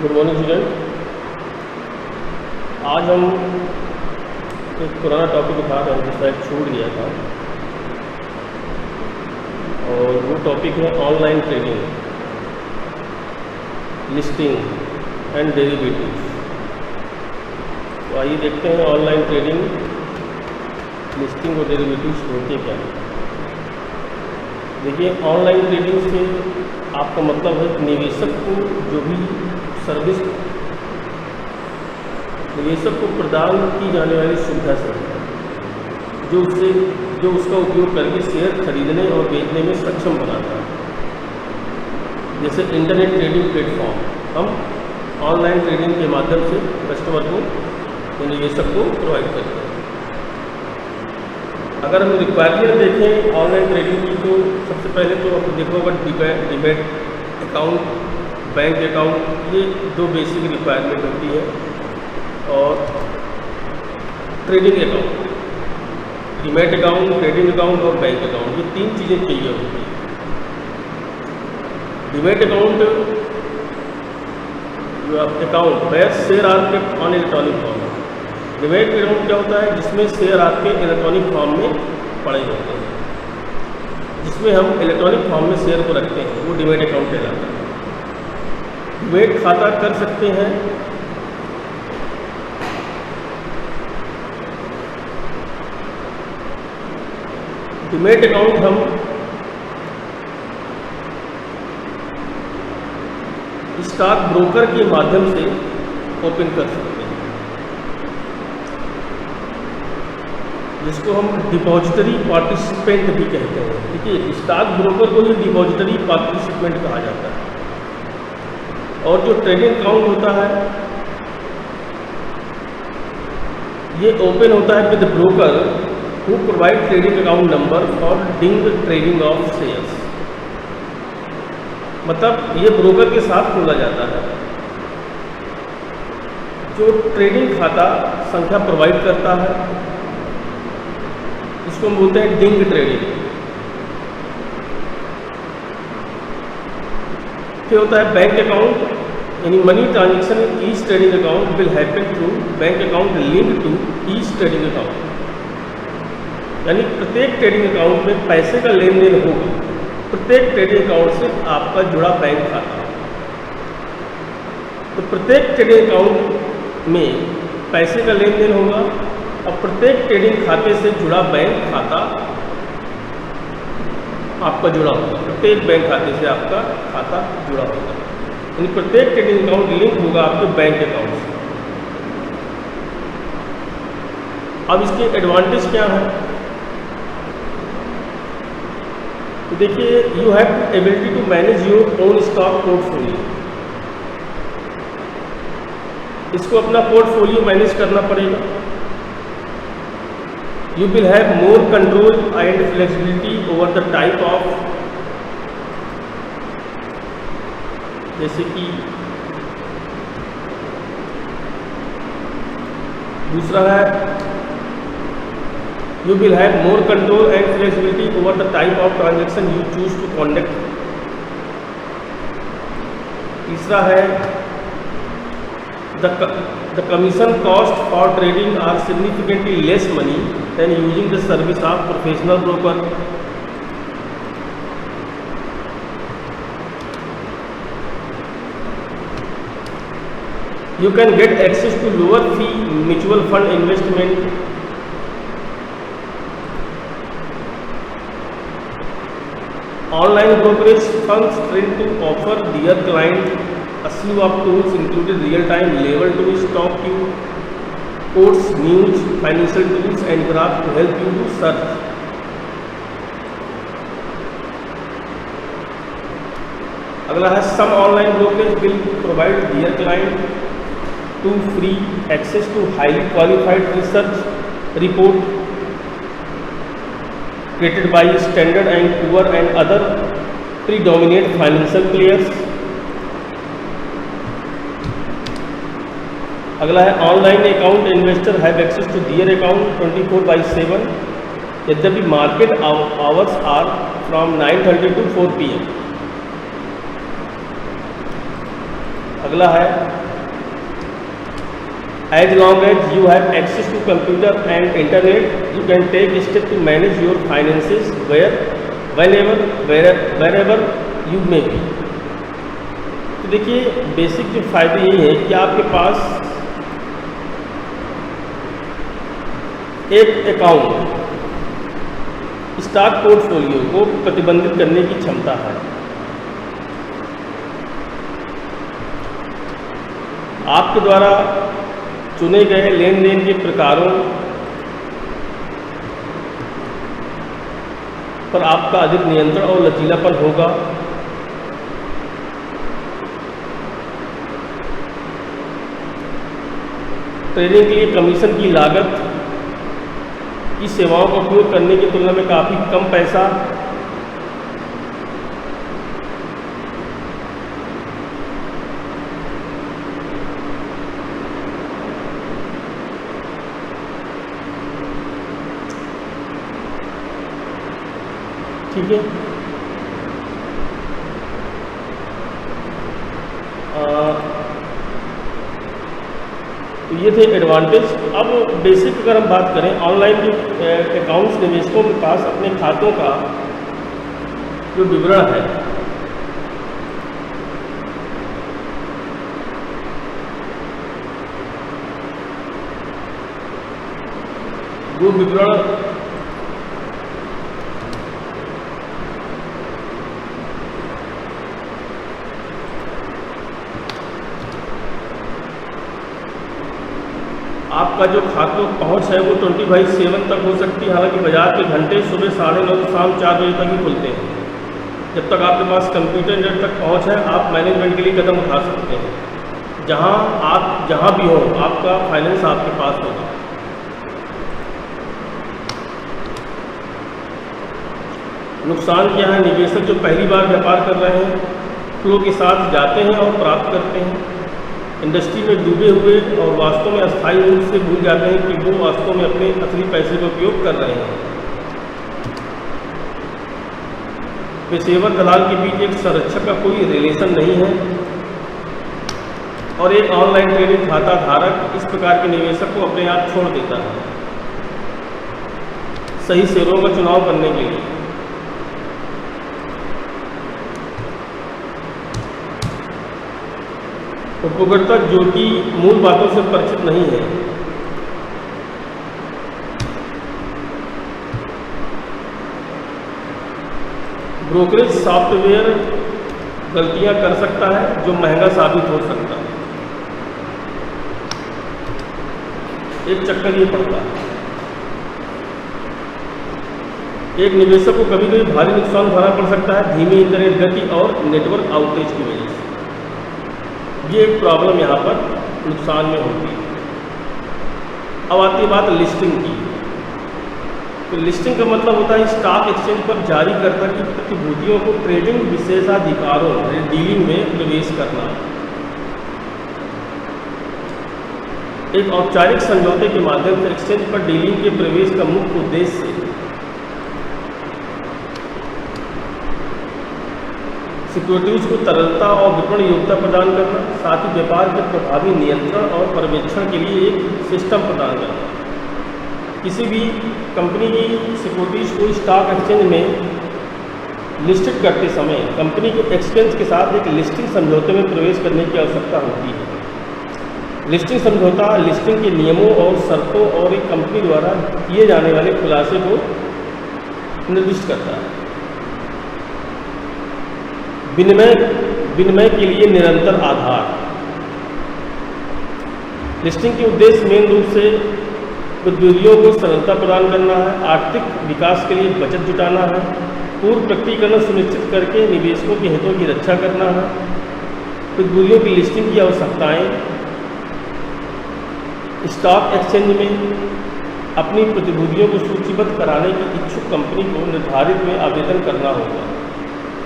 Good morning student. आज हम एक पुराना टॉपिक उठा रहे हैं जो शायद छूट गया था, और वो टॉपिक है online trading, listing and derivatives. तो आइए देखते हैं ऑनलाइन ट्रेडिंग, लिस्टिंग और डेरिवेटिव्स होते क्या हैं। देखिए, ऑनलाइन ट्रेडिंग से आपका मतलब है कि निवेशक को जो भी सर्विस निवेशक को प्रदान की जाने वाली सुविधा से जो उसका उपयोग करके शेयर खरीदने और बेचने में सक्षम बनाता है। जैसे इंटरनेट ट्रेडिंग प्लेटफॉर्म, हम ऑनलाइन ट्रेडिंग के माध्यम से कस्टमर को या निवेशक को प्रोवाइड करते हैं। अगर हम रिक्वायरमेंट देखें ऑनलाइन ट्रेडिंग की, तो सबसे पहले तो आपको देखो अगर डीमैट अकाउंट, बैंक अकाउंट, ये दो बेसिक रिक्वायरमेंट होती है। और trading account, demat account, trading account और बैंक अकाउंट, ये तीन चीज़ें चाहिए होती हैं। डीमैट अकाउंट जो आप account where share are kept on electronic form. Demat account क्या होता है? जिसमें शेयर आपके इलेक्ट्रॉनिक फॉर्म में पड़े होते हैं, जिसमें हम इलेक्ट्रॉनिक फॉर्म में शेयर को रखते हैं, वो डीमैट अकाउंट कहलाता है। डीमैट खाता कर सकते हैं डीमैट अकाउंट हम स्टॉक ब्रोकर के माध्यम से ओपन कर सकते हैं, जिसको हम डिपॉजिटरी पार्टिसिपेंट भी कहते हैं। देखिए, स्टॉक ब्रोकर को ही डिपॉजिटरी पार्टिसिपेंट कहा जाता है। और जो ट्रेडिंग अकाउंट होता है, ये ओपन होता है with broker who provide trading account number for doing trading of shares। मतलब ये ब्रोकर के साथ खोला जाता है जो ट्रेडिंग खाता संख्या प्रोवाइड करता है। इसको हम बोलते हैं डिंग ट्रेडिंग। फिर होता है बैंक अकाउंट, यानी money transaction in each trading account will happen through bank account link to each trading account. यानी प्रत्येक ट्रेडिंग अकाउंट में पैसे का लेन देन होगा, प्रत्येक ट्रेडिंग अकाउंट से आपका जुड़ा बैंक खाता। तो प्रत्येक ट्रेडिंग अकाउंट में पैसे का लेन देन होगा और प्रत्येक ट्रेडिंग खाते से जुड़ा बैंक खाता आपका जुड़ा होगा, प्रत्येक बैंक खाते से आपका खाता जुड़ा होगा। यानी प्रत्येक ट्रेडिंग अकाउंट लिंक होगा आपके बैंक अकाउंट से। अब इसके एडवांटेज क्या है? तो देखिए, you have ability to manage your own stock portfolio. इसको अपना पोर्टफोलियो मैनेज करना पड़ेगा। You will have more control and flexibility over the type of, जैसे कि दूसरा है you will have more control and flexibility over the type of transaction you choose to conduct। तीसरा है the commission cost for trading are significantly less money than using the service of professional broker। you can get access to lower fee mutual fund investment। Online brokerage firms tend to offer their client a slew of tools, including real-time level to stock queue, quotes, news, financial tools, and graphs to help you to search। अगला है some online brokerage will provide their client to free access to highly qualified research report created by Standard and Poor and other predominant financial players। अगला है online account investor have access to their account 24/7 यद्यपि market hours are from 9:30 to 4 PM। अगला है as long as you have access to computer and internet you can take step to manage your finances wherever you may be. तो देखिए basic जो फायदे यही है कि आपके पास एक अकाउंट स्टॉक पोर्टफोलियो को प्रतिबंधित करने की क्षमता है। आपके द्वारा चुने गए लेन देन के प्रकारों पर आपका अधिक नियंत्रण और लचीलापन होगा। ट्रेडिंग के लिए कमीशन की लागत की सेवाओं का उपयोग करने की तुलना में काफ़ी कम पैसा ठीक है। तो ये थे एडवांटेज। अब बेसिक अगर हम बात करें ऑनलाइन के अकाउंट्स निवेशकों के पास अपने खातों का जो विवरण है वो विवरण आपका जो खातों पहुंच है वो 24/7 तक हो सकती है। हालांकि बाजार के घंटे सुबह 9:30 से शाम 4 बजे तक ही खुलते हैं। जब तक आपके पास कंप्यूटर नेट तक पहुंच है आप मैनेजमेंट के लिए कदम उठा सकते हैं। जहां भी हो आपका फाइनेंस आपके पास होगा। नुकसान क्या है? निवेशक जो पहली बार व्यापार कर रहे हैं फ्लो के साथ जाते हैं और प्राप्त करते हैं। इंडस्ट्री में डूबे हुए और वास्तव में अस्थायी रूप से भूल जाते हैं कि वो वास्तव में अपने असली पैसे का उपयोग कर रहे हैं। पेशेवर दलाल के बीच एक संरक्षक का कोई रिलेशन नहीं है और एक ऑनलाइन ट्रेडिंग खाता धारक इस प्रकार के निवेशक को अपने आप छोड़ देता है सही शेयरों का चुनाव करने के लिए। उपभोक्ता जो कि मूल बातों से परिचित नहीं है ब्रोकरेज सॉफ्टवेयर गलतियां कर सकता है जो महंगा साबित हो सकता है। एक चक्कर ये पड़ता है। एक निवेशक को कभी कभी भारी नुकसान उठाना पड़ सकता है धीमी इंटरनेट गति और नेटवर्क आउटेज की वजह से। ये एक प्रॉब्लम यहाँ पर नुकसान में होती है। अब आती है बात लिस्टिंग की। तो लिस्टिंग का मतलब होता है स्टॉक एक्सचेंज पर जारी कर्ता की प्रतिभूतियों को ट्रेडिंग विशेषाधिकारों डीलिंग में प्रवेश करना। एक औपचारिक समझौते के माध्यम से एक्सचेंज पर डीलिंग के प्रवेश का मुख्य उद्देश्य सिक्योरिटीज को तरलता और विपणन योग्यता प्रदान करना, साथ ही व्यापार के प्रभावी नियंत्रण और पर्यवेक्षण के लिए एक सिस्टम प्रदान करना। किसी भी कंपनी की सिक्योरिटीज को स्टॉक एक्सचेंज में लिस्टेड करते समय कंपनी को एक्सचेंज के साथ एक लिस्टिंग समझौते में प्रवेश करने की आवश्यकता होती है। लिस्टिंग समझौता लिस्टिंग के नियमों और शर्तों और एक कंपनी द्वारा किए जाने वाले खुलासे को निर्दिष्ट करता है। विनिमय के लिए निरंतर आधार। लिस्टिंग के उद्देश्य मेन रूप से गतिविधियों को सरलता प्रदान करना है, आर्थिक विकास के लिए बचत जुटाना है, पूर्व प्रकटीकरण सुनिश्चित करके निवेशकों के हितों की रक्षा करना है। गतिविधियों की लिस्टिंग की आवश्यकताएं। स्टॉक एक्सचेंज में अपनी प्रतिभूतियों को सूचीबद्ध कराने की इच्छुक कंपनी को निर्धारित में आवेदन करना होगा।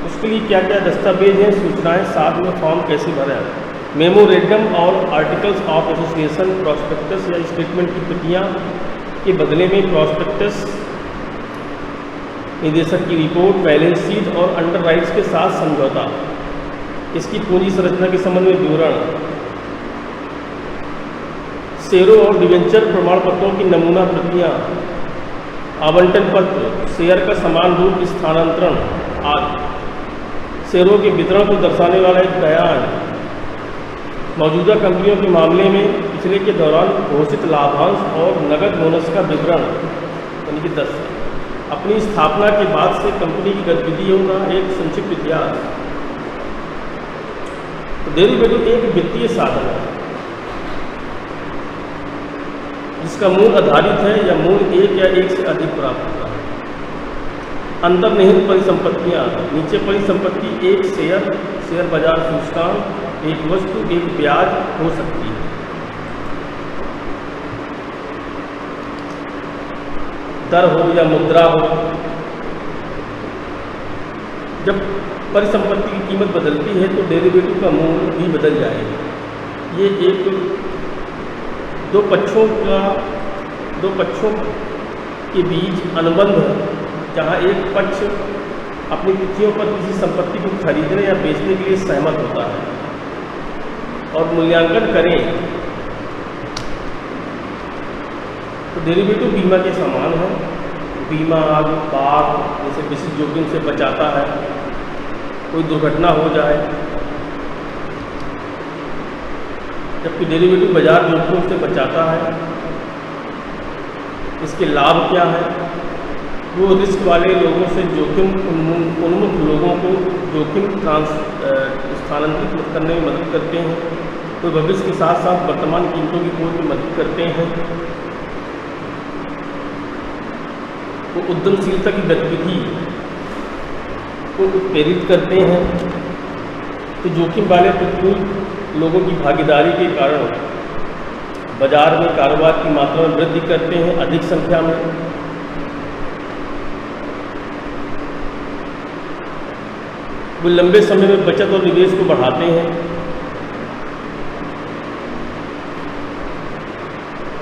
उसके लिए क्या क्या दस्तावेज हैं, सूचनाएं, साथ में फॉर्म कैसे भरें, मेमोरेंडम और आर्टिकल्स ऑफ एसोसिएशन, प्रॉस्पेक्टस या स्टेटमेंट की प्रतियां के बदले में प्रॉस्पेक्टस, निदेशक की रिपोर्ट, बैलेंस शीट और अंडरराइट्स के साथ समझौता। इसकी पूंजी संरचना के संबंध में विवरण, शेयरों और डिवेंचर प्रमाण पत्रों की नमूना प्रतियां, आवंटन पत्र, शेयर का समान रूप स्थानांतरण आदि, शेयरों के वितरण को दर्शाने वाला एक बयान, मौजूदा कंपनियों के मामले में पिछले के दौरान घोषित लाभांश और नकद बोनस का विवरण यानी कि 10, अपनी स्थापना के बाद से कंपनी की गतिविधियों का एक संक्षिप्त इतिहास। तो डेरिवेटिव एक वित्तीय साधन है जिसका मूल आधारित है या मूल एक या एक से अधिक प्राप्त होता है। अंतर्निहित परिसंपत्तियाँ, नीचे परिसंपत्ति एक शेयर, शेयर बाजार सूचकांक, एक वस्तु, एक ब्याज हो सकती है। दर हो या मुद्रा हो, जब परिसंपत्ति की कीमत बदलती है तो डेरिवेटिव का मूल्य भी बदल जाएगा। ये एक दो पक्षों के बीच अनुबंध है जहाँ एक पक्ष अपनी तिथियों पर किसी संपत्ति को खरीदने या बेचने के लिए सहमत होता है और मूल्यांकन करें। तो डेरिवेटिव बीमा के समान है। बीमा आग, बाढ़ जैसे विशिष्ट जोखिम से बचाता है, कोई दुर्घटना हो जाए, जबकि डेरिवेटिव बाजार जोखिम से बचाता है। इसके लाभ क्या है? वो रिस्क वाले लोगों से जोखिम उन्मुख लोगों को जोखिम स्थानांतरित करने में मदद करते हैं। तो भविष्य के साथ साथ वर्तमान कीमतों की खोज में मदद करते हैं। वो उद्यमशीलता की गतिविधि को प्रेरित करते हैं। तो जोखिम वाले प्रतिकूल लोगों की भागीदारी के कारण बाजार में कारोबार की मात्रा में वृद्धि करते हैं अधिक संख्या में। वो लंबे समय में बचत और निवेश को बढ़ाते हैं।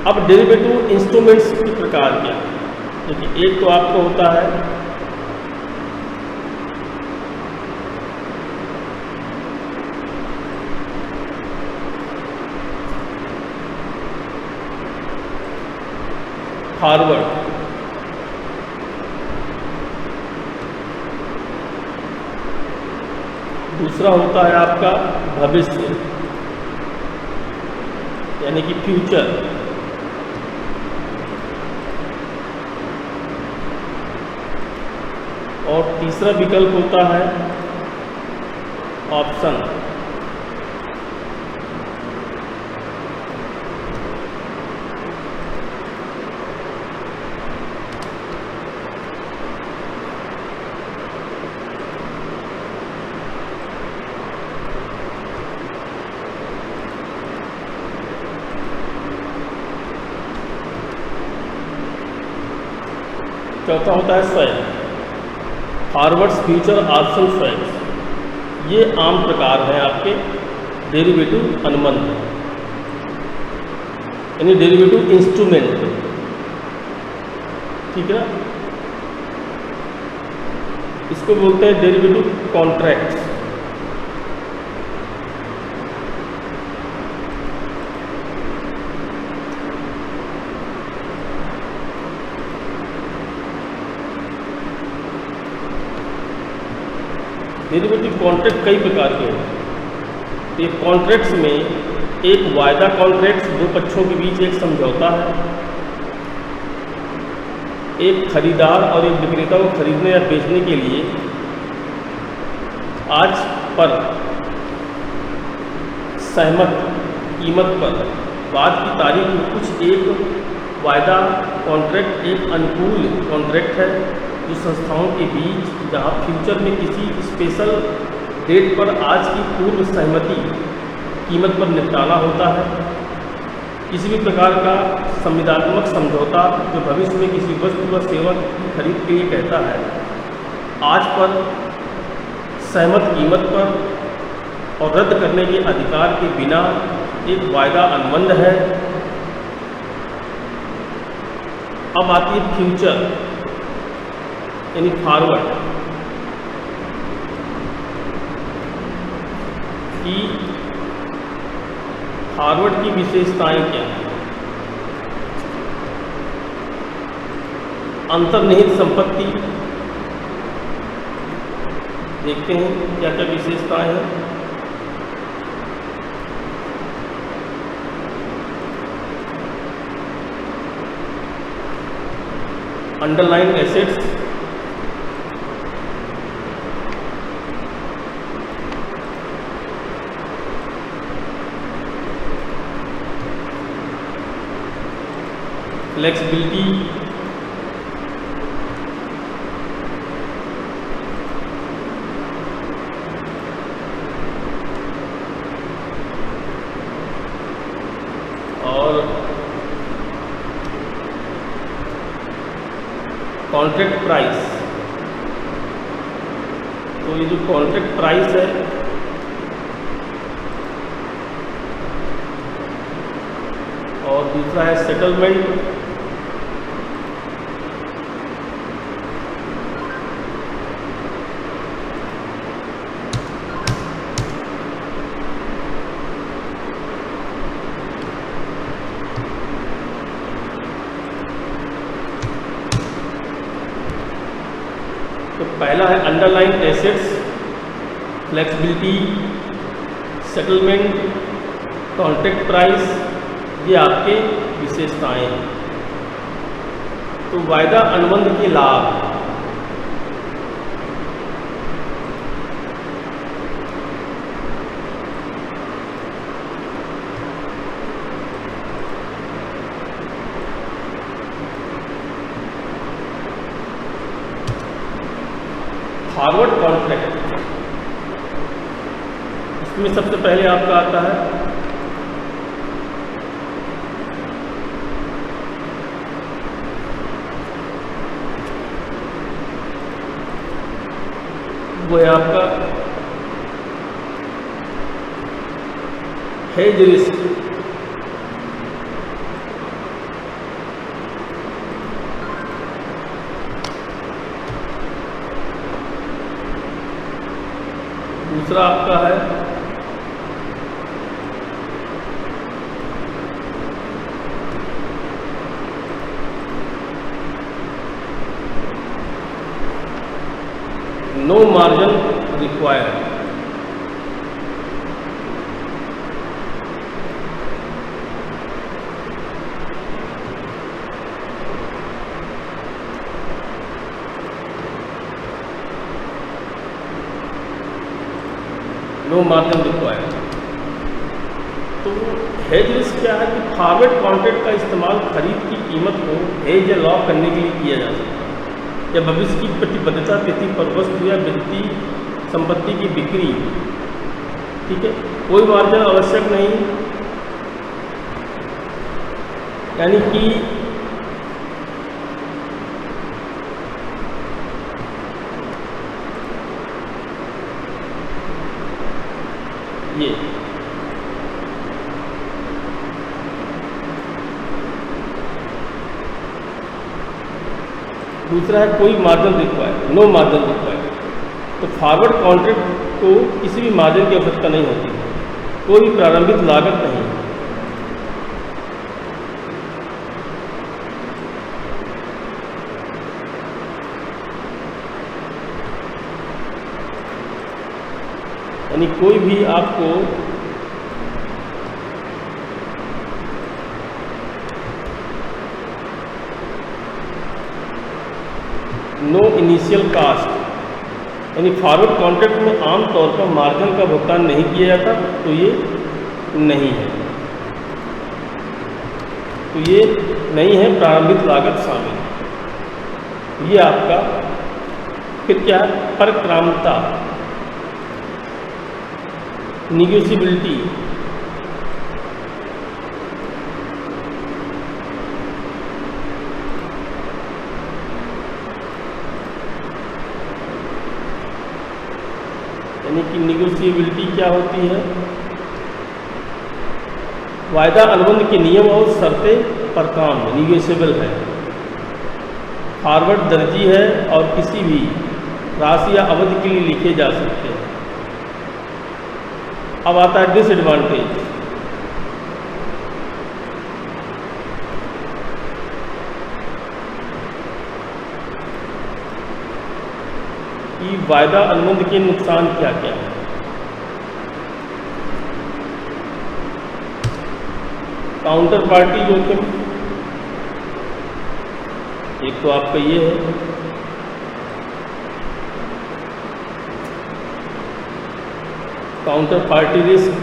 अब डेरिवेटिव इंस्ट्रूमेंट्स के प्रकार क्या हैं? देखिए, एक तो आपको होता है फॉरवर्ड, दूसरा होता है आपका भविष्य यानी कि फ्यूचर, और तीसरा विकल्प होता है ऑप्शन। चौथा होता है swap, forwards, future, option, swaps. ये आम प्रकार हैं आपके डेरिवेटिव अनुबंध यानी डेरिवेटिव इंस्ट्रूमेंट। ठीक है, इसको बोलते हैं डेरिवेटिव कॉन्ट्रैक्ट्स। डेरिवेटिव कॉन्ट्रैक्ट कई प्रकार के हैं। एक कॉन्ट्रैक्ट्स में एक वायदा कॉन्ट्रैक्ट्स, दो पक्षों के बीच एक समझौता है। एक खरीदार और एक विक्रेता को खरीदने या बेचने के लिए आज पर सहमत कीमत पर बाद की तारीख में कुछ एक वायदा कॉन्ट्रैक्ट एक अनुकूल कॉन्ट्रैक्ट है जो संस्थाओं के बीच, जहां फ्यूचर में किसी स्पेशल डेट पर आज की पूर्व सहमति कीमत पर निपटाना होता है। किसी भी प्रकार का संविदात्मक समझौता जो भविष्य में किसी वस्तु व सेवा की खरीद के लिए कहता है, आज पर सहमत कीमत पर और रद्द करने के अधिकार के बिना एक वायदा अनुबंध है। अब आती है फ्यूचर यानी फॉरवर्ड। कि फॉरवर्ड की विशेषताएं क्या हैं। अंतर्निहित संपत्ति देखते हैं क्या क्या विशेषताएं हैं। अंडरलाइन एसेट्स, फ्लेक्सिबिलिटी, और कॉन्ट्रैक्ट प्राइस। तो ये जो कॉन्ट्रैक्ट प्राइस है और दूसरा है सेटलमेंट, तो पहला है underline assets, flexibility, settlement, contract price, ये आपके विशेषताएं हैं। तो वायदा अनुबंध के लाभ, फॉरवर्ड कॉन्ट्रैक्ट, इसमें सबसे पहले आपका आता है वो है आपका हेज रिस्क। दूसरा आपका है no margin required. No margin required. तो हेज रिस्क क्या है कि फॉरवर्ड कॉन्ट्रैक्ट का इस्तेमाल खरीद की कीमत को हेज या लॉक करने के लिए किया जा सकता है, या भविष्य की प्रतिबद्धता तिथि पर वस्तु या वित्तीय संपत्ति की बिक्री। ठीक है, कोई मार्जिन आवश्यक नहीं, यानी कि ये दूसरा है कोई margin required, no margin required. तो फॉरवर्ड कॉन्ट्रैक्ट को किसी भी मार्जिन की आवश्यकता नहीं होती, कोई प्रारंभिक लागत नहीं। यानी कोई भी आपको नो इनिशियल कास्ट, यानी फॉरवर्ड कॉन्ट्रैक्ट में आमतौर पर मार्जिन का भुगतान नहीं किया जाता, तो ये नहीं है। तो ये नहीं है प्रारंभिक लागत शामिल। ये आपका फिर क्या है, परक्राम्यता, निगोशिएबिलिटी, यानी कि निगोशिएबिलिटी क्या होती है, वायदा अनुबंध के नियम और शर्तें पर काम निगोशिएबल है। फॉरवर्ड दर्जी है और किसी भी राशि या अवधि के लिए लिखे जा सकते हैं। अब आता है डिसएडवांटेज। कि वायदा अनुबंध के नुकसान क्या क्या है। काउंटर पार्टी जोखिम, एक तो आपका ये है। काउंटर पार्टी रिस्क,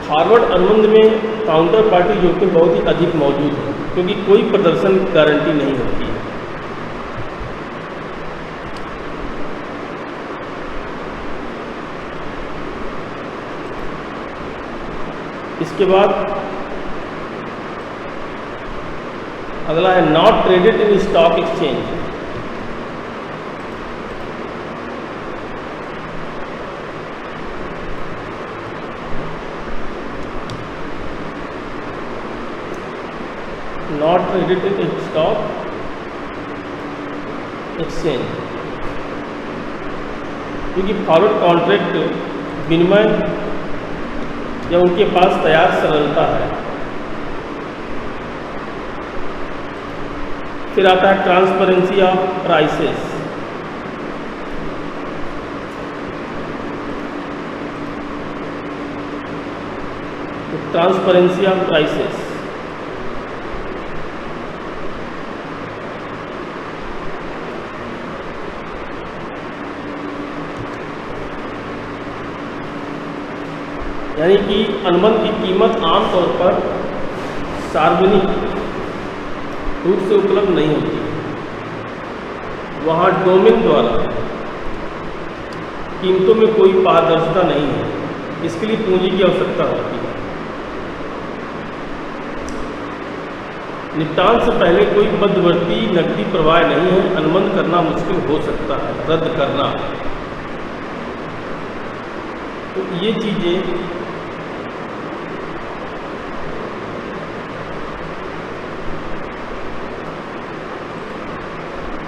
फॉरवर्ड अनुबंध में काउंटर पार्टी जोखिम बहुत ही अधिक मौजूद है, क्योंकि कोई प्रदर्शन गारंटी नहीं होती है। इसके बाद अगला है not traded in stock exchange. Not traded in stock exchange, क्योंकि फॉरवर्ड कॉन्ट्रैक्ट विनिमय या उनके पास तैयार सरलता है। फिर आता है transparency of prices. Transparency of prices, यानी कि अनुबंध की कीमत आमतौर पर सार्वजनिक रूप से उपलब्ध नहीं होती है। वहाँ डोमेन द्वारा कीमतों में कोई पारदर्शिता नहीं है, इसके लिए पूंजी की आवश्यकता होती है। निपटान से पहले कोई मध्यवर्ती नकदी प्रवाह नहीं है, अनुबंध करना मुश्किल हो सकता है, रद्द करना। तो ये चीज़ें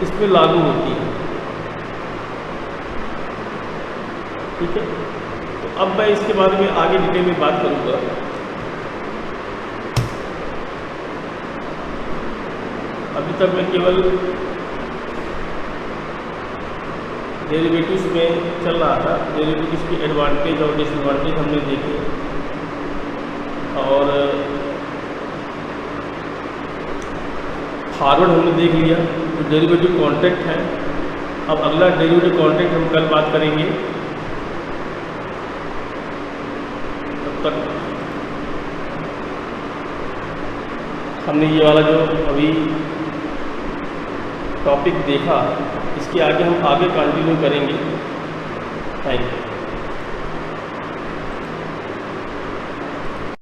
इसमें लागू होती है। ठीक है, तो अब मैं इसके बारे में आगे डिटेल में बात करूंगा। अभी तक मैं केवल डेरिवेटिव्स में चल रहा था। डेरिवेटिव्स की एडवांटेज और डिसएडवांटेज हमने देखे, और फॉरवर्ड हमने देख लिया। तो डेरिवेटिव कॉन्ट्रैक्ट है। अब अगला डेरिवेटिव कॉन्ट्रैक्ट हम कल बात करेंगे। तब तक हमने ये वाला जो अभी टॉपिक देखा, इसके आगे हम आगे कंटिन्यू करेंगे। Thank you.